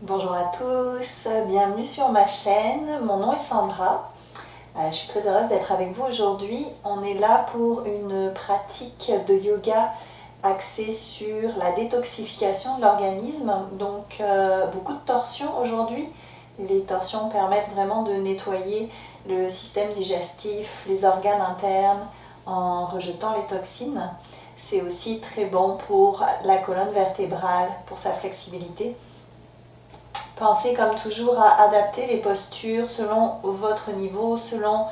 Bonjour à tous, bienvenue sur ma chaîne, mon nom est Sandra. Je suis très heureuse d'être avec vous aujourd'hui. On est là pour une pratique de yoga axée sur la détoxification de l'organisme. Donc beaucoup de torsions aujourd'hui. Les torsions permettent vraiment de nettoyer le système digestif, les organes internes en rejetant les toxines. C'est aussi très bon pour la colonne vertébrale, pour sa flexibilité. Pensez comme toujours à adapter les postures selon votre niveau, selon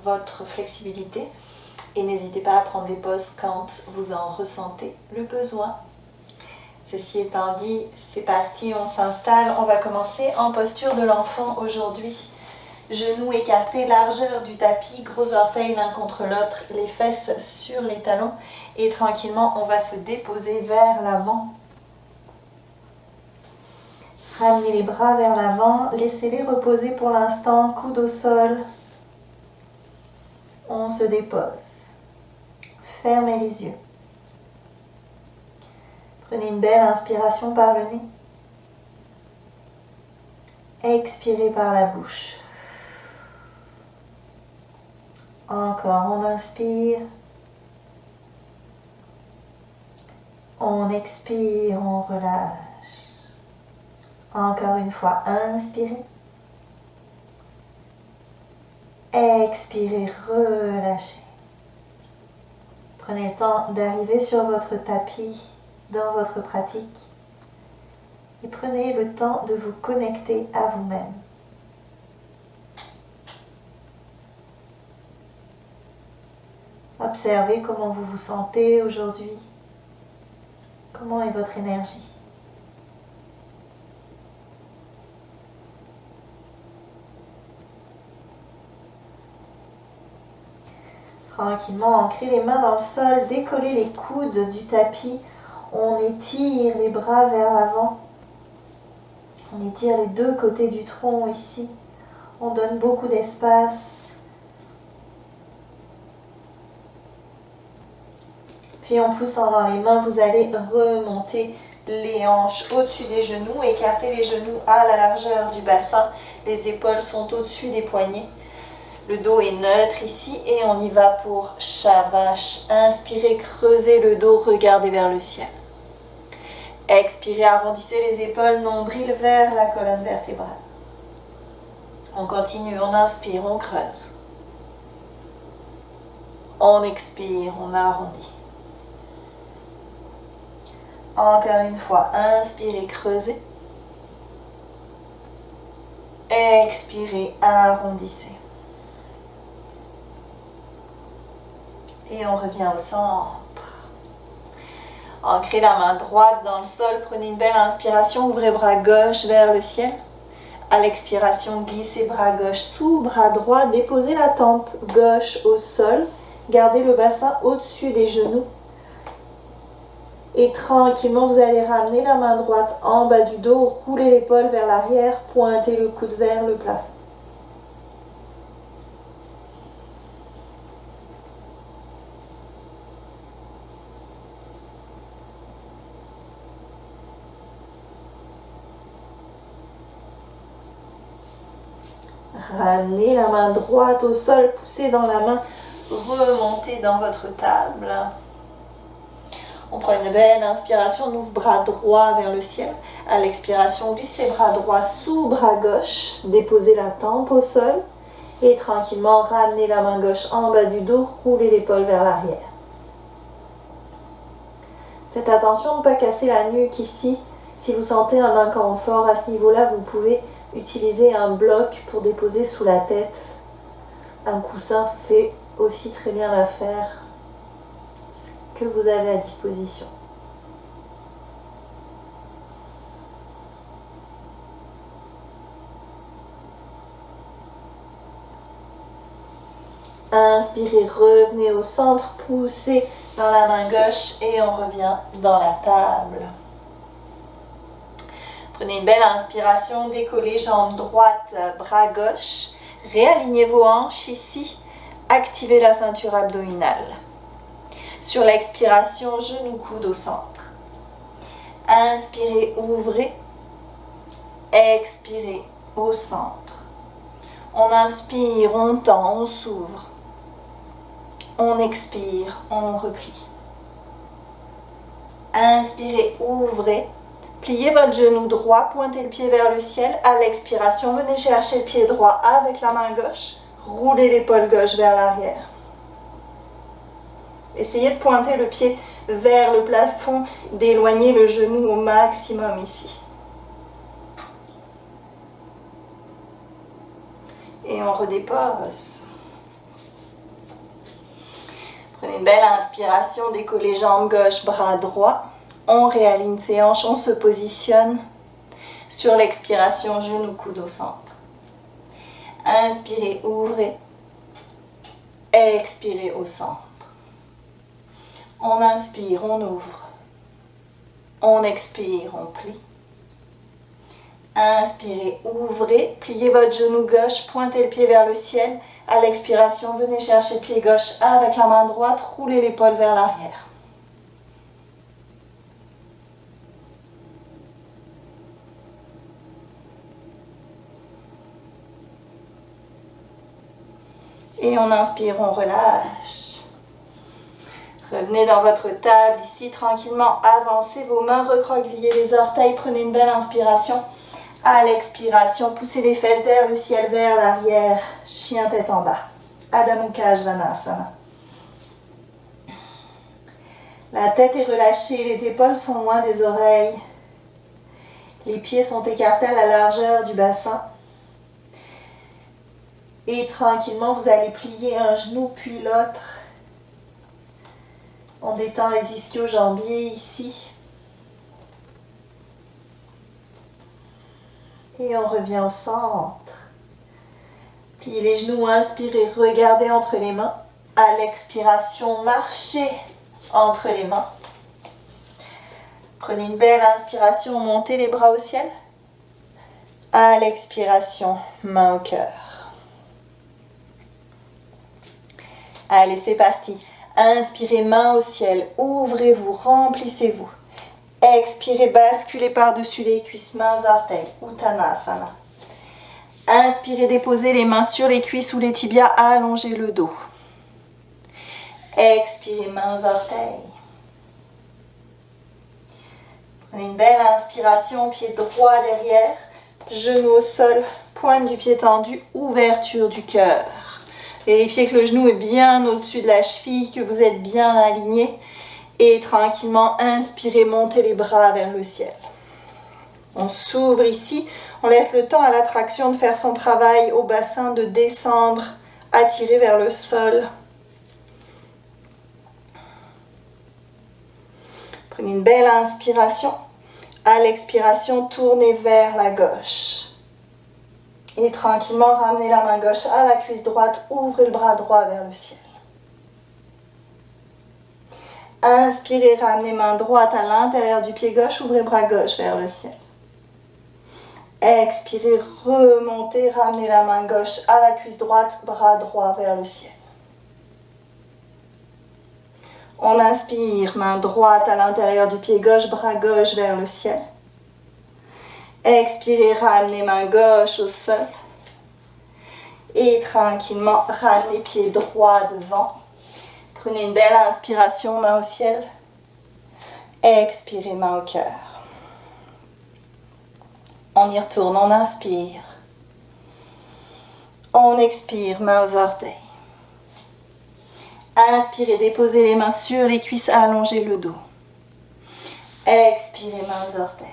votre flexibilité. Et n'hésitez pas à prendre des pauses quand vous en ressentez le besoin. Ceci étant dit, c'est parti, on s'installe. On va commencer en posture de l'enfant aujourd'hui. Genoux écartés, largeur du tapis, gros orteils l'un contre l'autre, les fesses sur les talons. Et tranquillement, on va se déposer vers l'avant. Ramenez les bras vers l'avant, laissez-les reposer pour l'instant, coude au sol. On se dépose. Fermez les yeux. Prenez une belle inspiration par le nez. Expirez par la bouche. Encore, on inspire. On expire, on relâche. Encore une fois, inspirez. Expirez, relâchez. Prenez le temps d'arriver sur votre tapis dans votre pratique et prenez le temps de vous connecter à vous-même. Observez comment vous vous sentez aujourd'hui. Comment est votre énergie? Tranquillement, ancrez les mains dans le sol, décollez les coudes du tapis. On étire les bras vers l'avant. On étire les deux côtés du tronc ici. On donne beaucoup d'espace. Puis en poussant dans les mains, vous allez remonter les hanches au-dessus des genoux. Écartez les genoux à la largeur du bassin. Les épaules sont au-dessus des poignets. Le dos est neutre ici et on y va pour Shavash. Inspirez, creusez le dos, regardez vers le ciel. Expirez, arrondissez les épaules, nombril vers la colonne vertébrale. On continue, on inspire, on creuse. On expire, on arrondit. Encore une fois, inspirez, creusez. Expirez, arrondissez. Et on revient au centre. Ancrez la main droite dans le sol. Prenez une belle inspiration. Ouvrez bras gauche vers le ciel. À l'expiration, glissez bras gauche sous bras droit. Déposez la tempe gauche au sol. Gardez le bassin au-dessus des genoux. Et tranquillement, vous allez ramener la main droite en bas du dos. Roulez l'épaule vers l'arrière. Pointez le coude vers le plafond. Ramenez la main droite au sol, poussez dans la main, remontez dans votre table. On prend une belle inspiration, on ouvre bras droit vers le ciel. À l'expiration, glissez bras droit sous bras gauche, déposez la tempe au sol et tranquillement ramenez la main gauche en bas du dos, roulez l'épaule vers l'arrière. Faites attention de ne pas casser la nuque ici. Si vous sentez un inconfort à ce niveau-là, vous pouvez utiliser un bloc pour déposer sous la tête. Un coussin fait aussi très bien l'affaire. Ce que vous avez à disposition. Inspirez, revenez au centre, poussez dans la main gauche et on revient dans la table. Prenez une belle inspiration, décollez jambe droite, bras gauche. Réalignez vos hanches ici. Activez la ceinture abdominale. Sur l'expiration, genou coude au centre. Inspirez, ouvrez. Expirez au centre. On inspire, on tend, on s'ouvre. On expire, on replie. Inspirez, ouvrez. Pliez votre genou droit, pointez le pied vers le ciel. À l'expiration, venez chercher le pied droit avec la main gauche. Roulez l'épaule gauche vers l'arrière. Essayez de pointer le pied vers le plafond, d'éloigner le genou au maximum ici. Et on redépose. Prenez une belle inspiration, décollez jambes gauche, bras droit. On réaligne ses hanches, on se positionne. Sur l'expiration, genou, coude au centre. Inspirez, ouvrez. Expirez au centre. On inspire, on ouvre. On expire, on plie. Inspirez, ouvrez. Pliez votre genou gauche, pointez le pied vers le ciel. À l'expiration, venez chercher le pied gauche avec la main droite, roulez l'épaule vers l'arrière. Et on inspire, on relâche. Revenez dans votre table ici tranquillement, avancez vos mains, recroquevillez les orteils, prenez une belle inspiration. À l'expiration, poussez les fesses vers le ciel, vers l'arrière, chien tête en bas. Adho Mukha Svanasana. La tête est relâchée, les épaules sont loin des oreilles. Les pieds sont écartés à la largeur du bassin. Et tranquillement, vous allez plier un genou puis l'autre. On détend les ischio-jambiers ici. Et on revient au centre. Pliez les genoux, inspirez, regardez entre les mains. À l'expiration, marchez entre les mains. Prenez une belle inspiration, montez les bras au ciel. À l'expiration, main au cœur. Allez, c'est parti. Inspirez, main au ciel. Ouvrez-vous, remplissez-vous. Expirez, basculez par-dessus les cuisses, mains aux orteils. Uttanasana. Inspirez, déposez les mains sur les cuisses ou les tibias, allongez le dos. Expirez, mains aux orteils. Prenez une belle inspiration, pied droit derrière, genou au sol, pointe du pied tendu, ouverture du cœur. Vérifiez que le genou est bien au-dessus de la cheville, que vous êtes bien aligné. Et tranquillement, inspirez, montez les bras vers le ciel. On s'ouvre ici, on laisse le temps à l'attraction de faire son travail au bassin, de descendre, attirer vers le sol. Prenez une belle inspiration. À l'expiration, tournez vers la gauche. Et tranquillement, ramenez la main gauche à la cuisse droite, ouvrez le bras droit vers le ciel. Inspirez, ramenez main droite à l'intérieur du pied gauche, ouvrez bras gauche vers le ciel. Expirez, remontez, ramenez la main gauche à la cuisse droite, bras droit vers le ciel. On inspire, main droite à l'intérieur du pied gauche, bras gauche vers le ciel. Expirez, ramenez main gauche au sol. Et tranquillement, ramenez pied droit devant. Prenez une belle inspiration, main au ciel. Expirez, main au cœur. On y retourne, on inspire. On expire, main aux orteils. Inspirez, déposez les mains sur les cuisses, allongez le dos. Expirez, main aux orteils.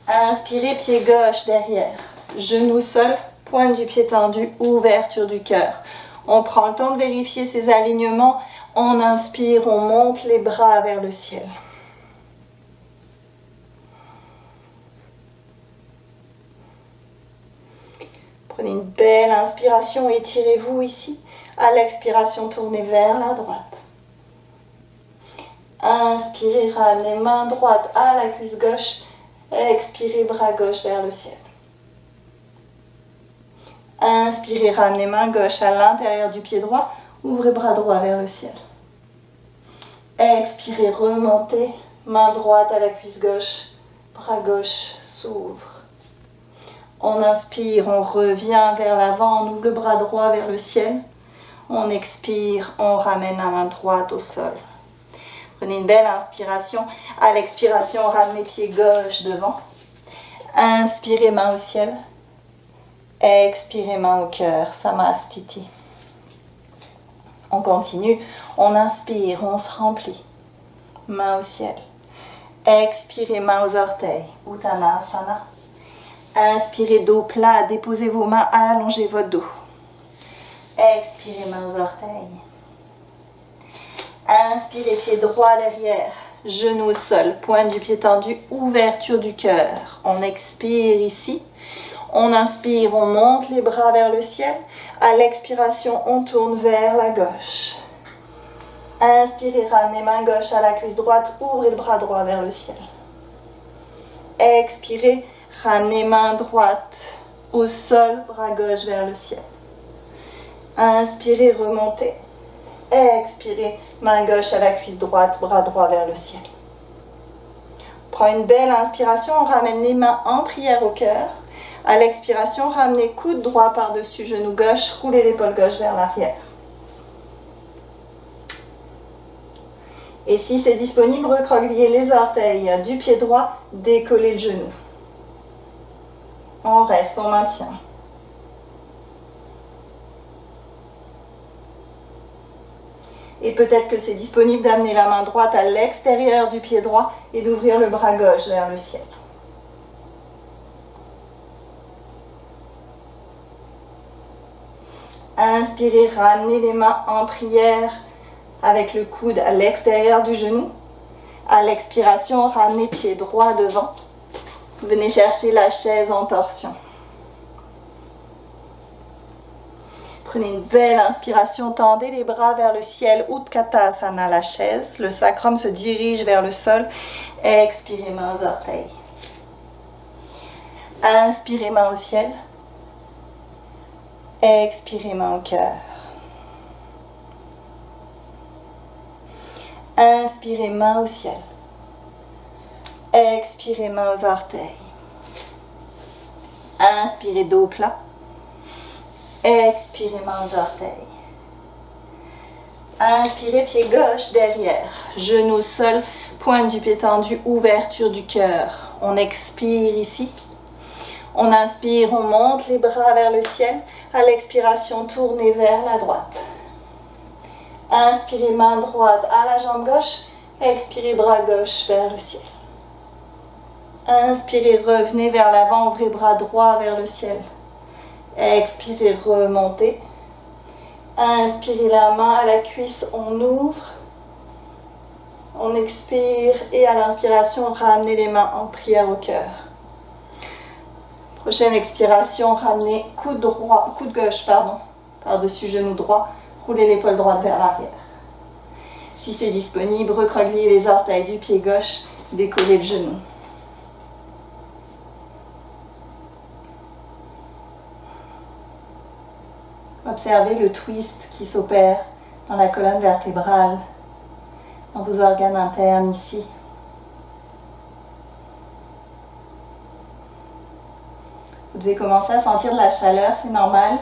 Inspirez, pied gauche derrière. Genou sol, pointe du pied tendu, ouverture du cœur. On prend le temps de vérifier ces alignements. On inspire, on monte les bras vers le ciel. Prenez une belle inspiration, étirez-vous ici. À l'expiration, tournez vers la droite. Inspirez, ramenez main droite à la cuisse gauche. Expirez, bras gauche vers le ciel. Inspirez, ramenez main gauche à l'intérieur du pied droit. Ouvrez bras droit vers le ciel. Expirez, remontez. Main droite à la cuisse gauche. Bras gauche s'ouvre. On inspire, on revient vers l'avant, on ouvre le bras droit vers le ciel. On expire, on ramène la main droite au sol. Prenez une belle inspiration. À l'expiration, ramenez pied gauche devant. Inspirez, main au ciel. Expirez, main au cœur. Samastiti. On continue. On inspire, on se remplit. Main au ciel. Expirez, main aux orteils. Uttanasana. Inspirez, dos plat. Déposez vos mains, allongez votre dos. Expirez, main aux orteils. Inspirez, pied droit derrière, genou au sol, pointe du pied tendu, ouverture du cœur. On expire ici. On inspire, on monte les bras vers le ciel. À l'expiration, on tourne vers la gauche. Inspirez, ramenez main gauche à la cuisse droite, ouvrez le bras droit vers le ciel. Expirez, ramenez main droite au sol, bras gauche vers le ciel. Inspirez, remontez. Expirez, main gauche à la cuisse droite, bras droit vers le ciel. Prends une belle inspiration, on ramène les mains en prière au cœur. À l'expiration, ramenez coude droit par-dessus genou gauche, roulez l'épaule gauche vers l'arrière. Et si c'est disponible, recroquevillez les orteils du pied droit, décollez le genou. On reste, on maintient. Et peut-être que c'est disponible d'amener la main droite à l'extérieur du pied droit et d'ouvrir le bras gauche vers le ciel. Inspirez, ramenez les mains en prière avec le coude à l'extérieur du genou. À l'expiration, ramenez pied droit devant. Venez chercher la chaise en torsion. Prenez une belle inspiration, tendez les bras vers le ciel, Utkatasana, la chaise. Le sacrum se dirige vers le sol. Expirez, main aux orteils. Inspirez, main au ciel. Expirez, main au cœur. Inspirez, main au ciel. Expirez, main aux orteils. Inspirez, dos plat. Expirez, main aux orteils. Inspirez, pied gauche derrière. Genou au sol, pointe du pied tendu, ouverture du cœur. On expire ici. On inspire, on monte les bras vers le ciel. À l'expiration, tournez vers la droite. Inspirez, main droite à la jambe gauche. Expirez, bras gauche vers le ciel. Inspirez, revenez vers l'avant, ouvrez bras droit vers le ciel. Expirez, remontez. Inspirez la main à la cuisse, on ouvre. On expire et à l'inspiration, ramenez les mains en prière au cœur. Prochaine expiration, ramenez coude gauche, par-dessus genou droit. Roulez l'épaule droite vers l'arrière. Si c'est disponible, recroquevillez les orteils du pied gauche, décollez le genou. Observez le twist qui s'opère dans la colonne vertébrale, dans vos organes internes ici. Vous devez commencer à sentir de la chaleur, c'est normal.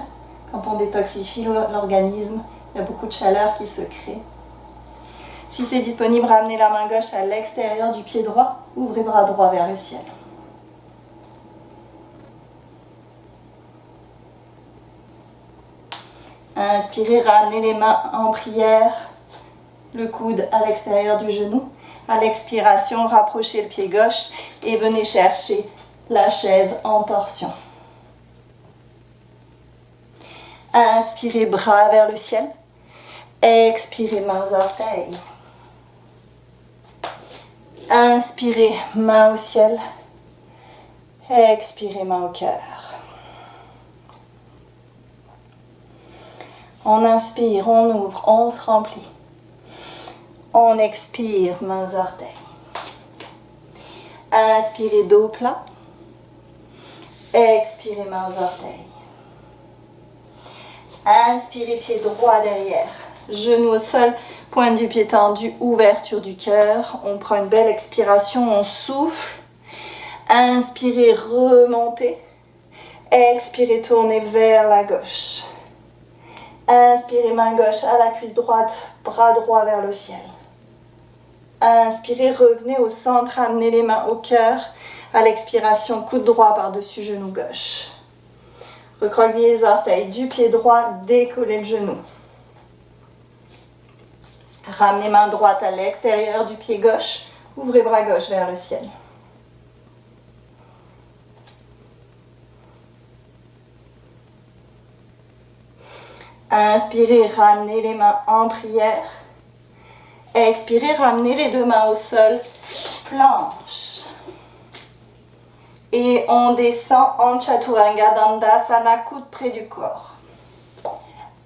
Quand on détoxifie l'organisme, il y a beaucoup de chaleur qui se crée. Si c'est disponible, ramenez la main gauche à l'extérieur du pied droit, ouvrez bras droit vers le ciel. Inspirez, ramenez les mains en prière, le coude à l'extérieur du genou. À l'expiration, rapprochez le pied gauche et venez chercher la chaise en torsion. Inspirez, bras vers le ciel. Expirez, main aux orteils. Inspirez, main au ciel. Expirez, main au cœur. On inspire, on ouvre, on se remplit. On expire, main aux orteils. Inspirez, dos plat. Expirez, main aux orteils. Inspirez, pied droit derrière. Genou au sol, pointe du pied tendu, ouverture du cœur. On prend une belle expiration, on souffle. Inspirez, remontez. Expirez, tournez vers la gauche. Inspirez, main gauche à la cuisse droite, bras droit vers le ciel. Inspirez, revenez au centre, amenez les mains au cœur. À l'expiration, coude droit par-dessus genou gauche. Recroquevillez les orteils du pied droit, décollez le genou. Ramenez main droite à l'extérieur du pied gauche, ouvrez bras gauche vers le ciel. Inspirez, ramenez les mains en prière. Expirez, ramenez les deux mains au sol, planche. Et on descend en Chaturanga Dandasana, coude près du corps.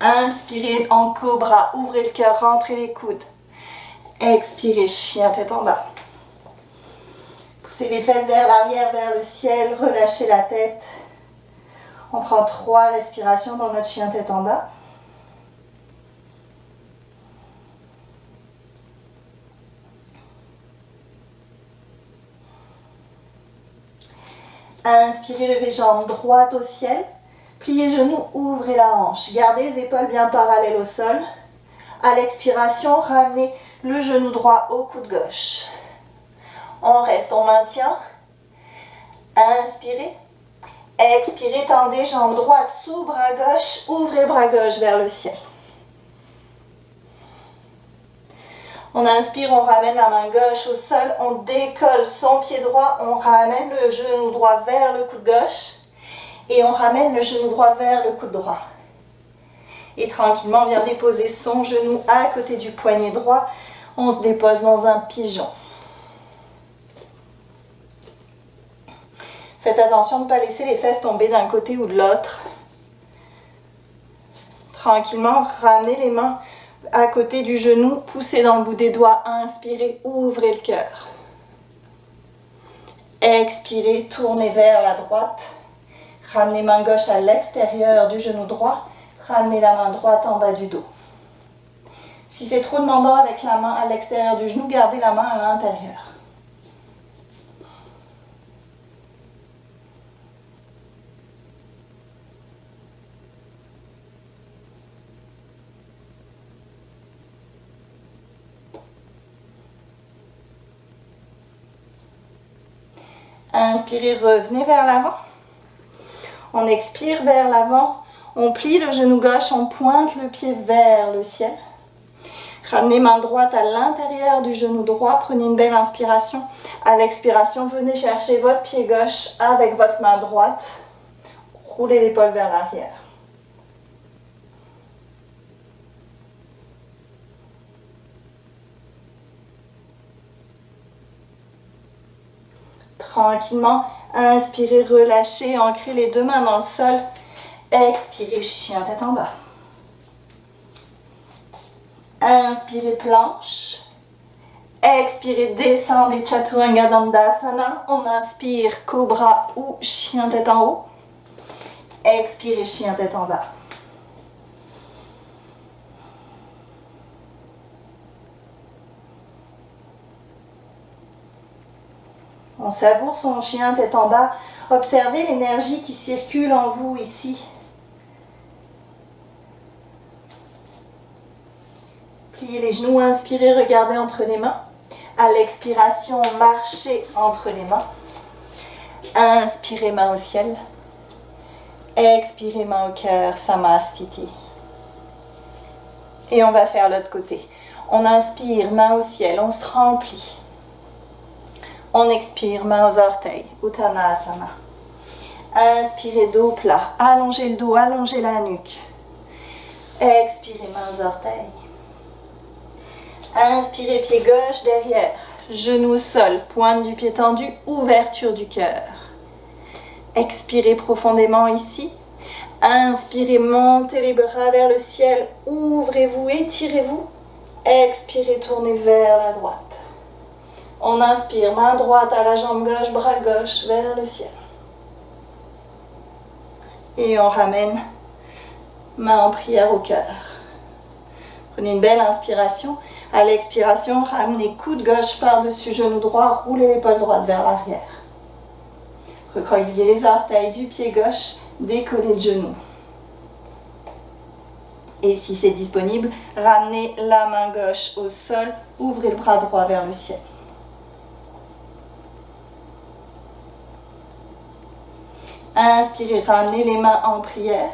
Inspirez en cobra, ouvrez le cœur, rentrez les coudes. Expirez, chien tête en bas. Poussez les fesses vers l'arrière, vers le ciel, relâchez la tête. On prend 3 respirations dans notre chien tête en bas. Inspirez, levez jambes droite au ciel. Pliez le genou, ouvrez la hanche. Gardez les épaules bien parallèles au sol. À l'expiration, ramenez le genou droit au coude gauche. On reste, on maintient. Inspirez. Expirez, tendez, jambe droite sous bras gauche. Ouvrez le bras gauche vers le ciel. On inspire, on ramène la main gauche au sol, on décolle son pied droit, on ramène le genou droit vers le coude gauche et on ramène le genou droit vers le coude droit. Et tranquillement, on vient déposer son genou à côté du poignet droit. On se dépose dans un pigeon. Faites attention de ne pas laisser les fesses tomber d'un côté ou de l'autre. Tranquillement, ramenez les mains à côté du genou, poussez dans le bout des doigts, inspirez, ouvrez le cœur. Expirez, tournez vers la droite. Ramenez main gauche à l'extérieur du genou droit. Ramenez la main droite en bas du dos. Si c'est trop demandant avec la main à l'extérieur du genou, gardez la main à l'intérieur. Inspirez, revenez vers l'avant. On expire vers l'avant. On plie le genou gauche, on pointe le pied vers le ciel. Ramenez main droite à l'intérieur du genou droit. Prenez une belle inspiration. À l'expiration, venez chercher votre pied gauche avec votre main droite. Roulez l'épaule vers l'arrière. Tranquillement, inspirez, relâchez, ancrez les deux mains dans le sol. Expirez, chien tête en bas. Inspirez, planche. Expirez, descendez, Chaturanga Dandasana. On inspire, cobra ou chien tête en haut. Expirez, chien tête en bas. On savoure son chien tête en bas. Observez l'énergie qui circule en vous ici. Pliez les genoux, inspirez, regardez entre les mains. À l'expiration, marchez entre les mains. Inspirez, main au ciel. Expirez, main au cœur, Samastiti. Et on va faire l'autre côté. On inspire, main au ciel, on se remplit. On expire, main aux orteils, Uttanasana. Inspirez, dos plat, allongez le dos, allongez la nuque. Expirez, main aux orteils. Inspirez, pied gauche derrière, genou au sol, pointe du pied tendu, ouverture du cœur. Expirez profondément ici. Inspirez, montez les bras vers le ciel, ouvrez-vous, étirez-vous. Expirez, tournez vers la droite. On inspire, main droite à la jambe gauche, bras gauche vers le ciel. Et on ramène, main en prière au cœur. Prenez une belle inspiration. À l'expiration, ramenez coude gauche par-dessus genou droit, roulez l'épaule droite vers l'arrière. Recroquevillez les orteils du pied gauche, décollez le genou. Et si c'est disponible, ramenez la main gauche au sol, ouvrez le bras droit vers le ciel. Inspirez, ramenez les mains en prière.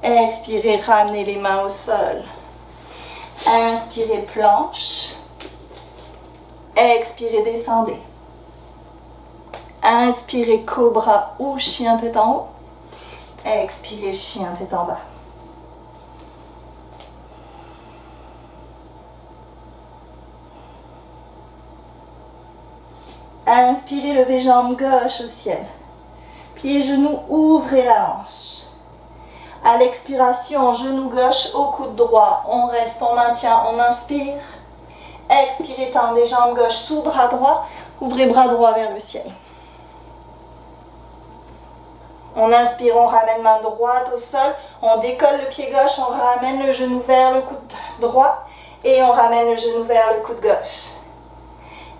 Expirez, ramenez les mains au sol. Inspirez, planche. Expirez, descendez. Inspirez, cobra ou chien tête en haut. Expirez, chien tête en bas. Inspirez, levez jambe gauche au ciel. Pieds, genoux, ouvrez la hanche. À l'expiration, genou gauche au coude droit. On reste, on maintient, on inspire. Expirez, tendez jambe gauche sous bras droit. Ouvrez bras droit vers le ciel. On inspire, on ramène main droite au sol. On décolle le pied gauche, on ramène le genou vers le coude droit. Et on ramène le genou vers le coude gauche.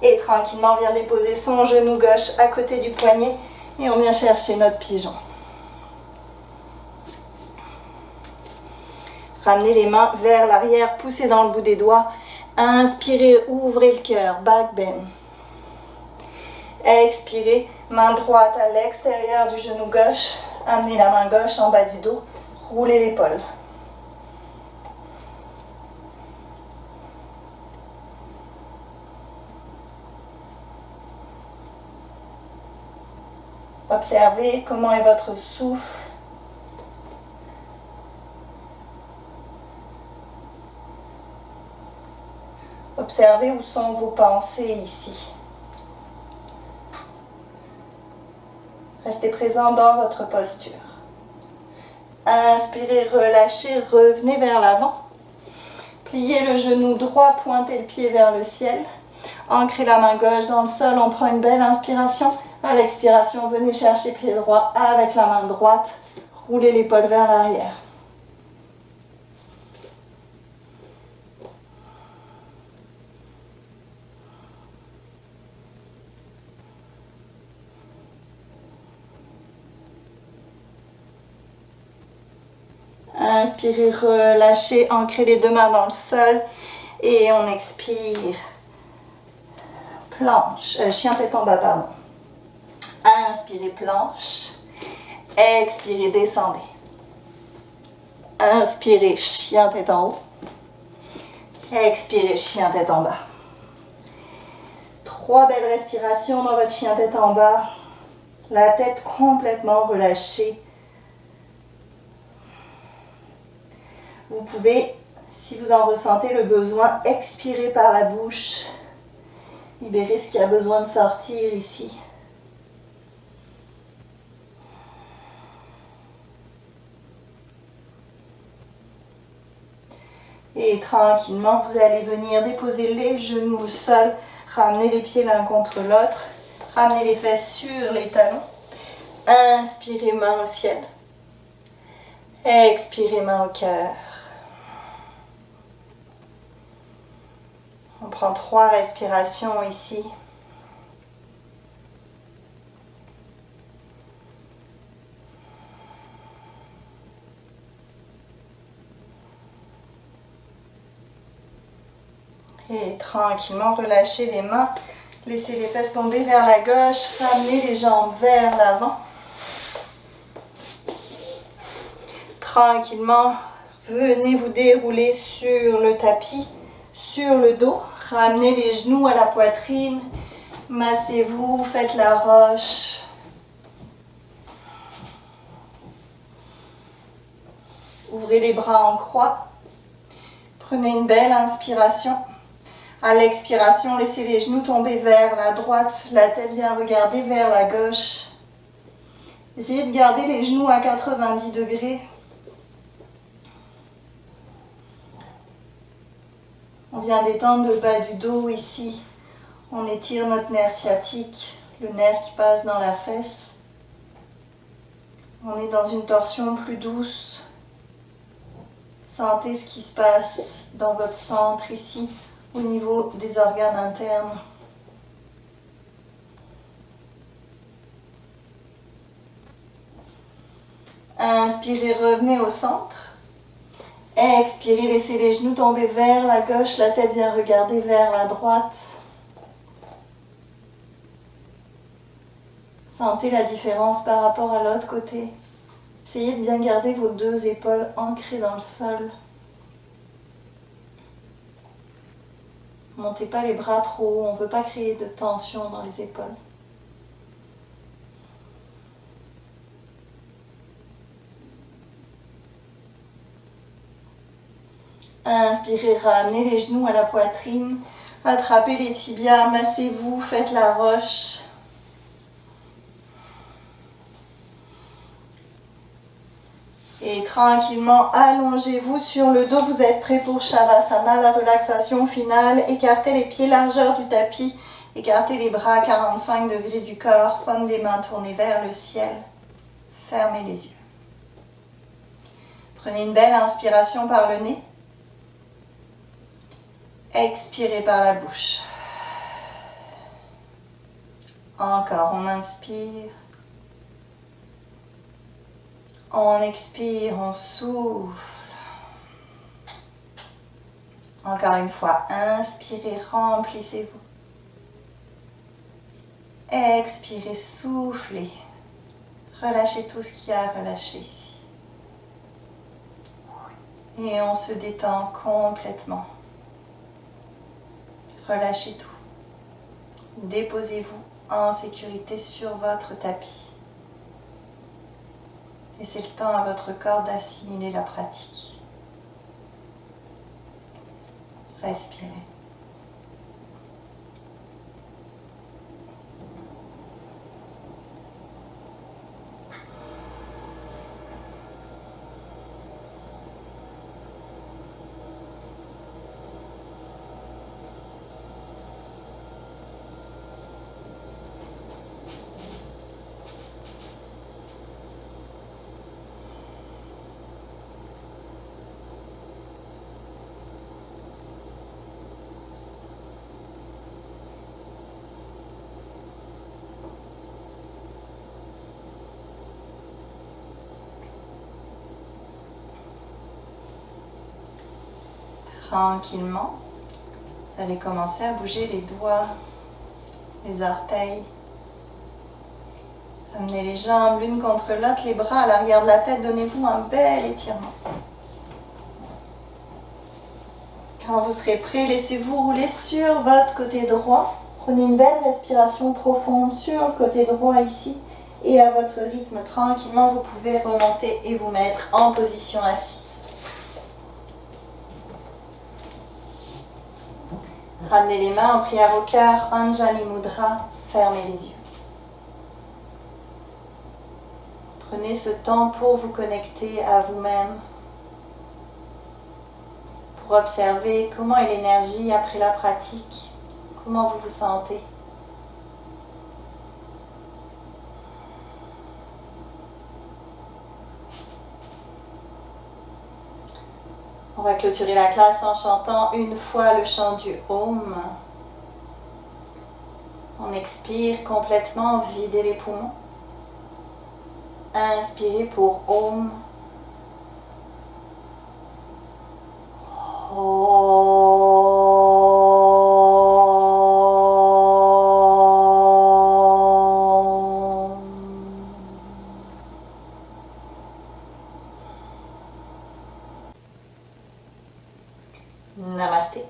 Et tranquillement, on vient déposer son genou gauche à côté du poignet. Et on vient chercher notre pigeon. Ramenez les mains vers l'arrière, poussez dans le bout des doigts. Inspirez, ouvrez le cœur, back bend. Expirez, main droite à l'extérieur du genou gauche. Amenez la main gauche en bas du dos. Roulez l'épaule. Observez comment est votre souffle. Observez où sont vos pensées ici. Restez présent dans votre posture. Inspirez, relâchez, revenez vers l'avant. Pliez le genou droit, pointez le pied vers le ciel. Ancrez la main gauche dans le sol, on prend une belle inspiration. À l'expiration, venez chercher pied droit avec la main droite. Roulez l'épaule vers l'arrière. Inspirez, relâchez, ancrez les deux mains dans le sol. Et on expire. Planche, chien tête en bas, pardon. Inspirez, planche. Expirez, descendez. Inspirez, chien tête en haut. Expirez, chien tête en bas. 3 belles respirations dans votre chien tête en bas. La tête complètement relâchée. Vous pouvez, si vous en ressentez le besoin, expirer par la bouche. Libérer ce qui a besoin de sortir ici. Et tranquillement, vous allez venir déposer les genoux au sol, ramener les pieds l'un contre l'autre, ramener les fesses sur les talons. Inspirez, main au ciel. Expirez, main au cœur. On prend 3 respirations ici. Et tranquillement, relâchez les mains. Laissez les fesses tomber vers la gauche. Ramenez les jambes vers l'avant. Tranquillement, venez vous dérouler sur le tapis, sur le dos. Ramenez les genoux à la poitrine. Massez-vous, faites la roche. Ouvrez les bras en croix. Prenez une belle inspiration. À l'expiration, laissez les genoux tomber vers la droite. La tête vient regarder vers la gauche. Essayez de garder les genoux à 90 degrés. On vient d'étendre le bas du dos ici. On étire notre nerf sciatique, le nerf qui passe dans la fesse. On est dans une torsion plus douce. Sentez ce qui se passe dans votre centre ici, au niveau des organes internes. Inspirez, revenez au centre. Expirez, laissez les genoux tomber vers la gauche, la tête vient regarder vers la droite. Sentez la différence par rapport à l'autre côté. Essayez de bien garder vos deux épaules ancrées dans le sol. Montez pas les bras trop haut, on ne veut pas créer de tension dans les épaules. Inspirez, ramenez les genoux à la poitrine, attrapez les tibias, massez-vous, faites la roche. Et tranquillement, allongez-vous sur le dos, vous êtes prêts pour Shavasana, la relaxation finale. Écartez les pieds largeur du tapis, écartez les bras à 45 degrés du corps, paume des mains tournées vers le ciel. Fermez les yeux. Prenez une belle inspiration par le nez. Expirez par la bouche. Encore, on inspire. On expire, on souffle. Encore une fois, inspirez, remplissez-vous. Expirez, soufflez. Relâchez tout ce qu'il y a à relâcher ici. Et on se détend complètement. Relâchez tout. Déposez-vous en sécurité sur votre tapis. Laissez le temps à votre corps d'assimiler la pratique. Respirez. Tranquillement, vous allez commencer à bouger les doigts, les orteils. Amenez les jambes l'une contre l'autre, les bras à l'arrière de la tête, donnez-vous un bel étirement. Quand vous serez prêt, laissez-vous rouler sur votre côté droit. Prenez une belle respiration profonde sur le côté droit ici. Et à votre rythme, tranquillement, vous pouvez remonter et vous mettre en position assise. Ramenez les mains en prière au cœur, Anjali Mudra, fermez les yeux. Prenez ce temps pour vous connecter à vous-même, pour observer comment est l'énergie après la pratique, comment vous vous sentez. On va clôturer la classe en chantant une fois le chant du Om. On expire complètement, videz les poumons. Inspirez pour Om. Namasté.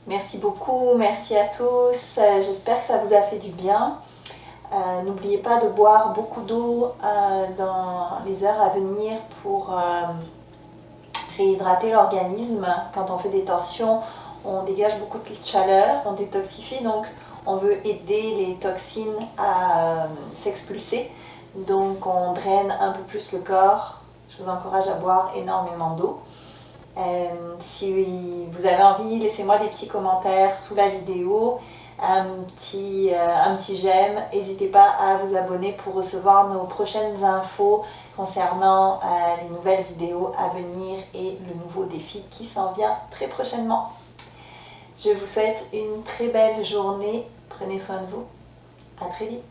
Merci beaucoup, merci à tous. J'espère que ça vous a fait du bien. N'oubliez pas de boire beaucoup d'eau dans les heures à venir pour réhydrater l'organisme. Quand on fait des torsions, on dégage beaucoup de chaleur, on détoxifie, donc on veut aider les toxines à s'expulser. Donc on draine un peu plus le corps. Je vous encourage à boire énormément d'eau. Si vous avez envie, laissez-moi des petits commentaires sous la vidéo, un petit j'aime. N'hésitez pas à vous abonner pour recevoir nos prochaines infos concernant les nouvelles vidéos à venir et le nouveau défi qui s'en vient très prochainement. Je vous souhaite une très belle journée. Prenez soin de vous. À très vite.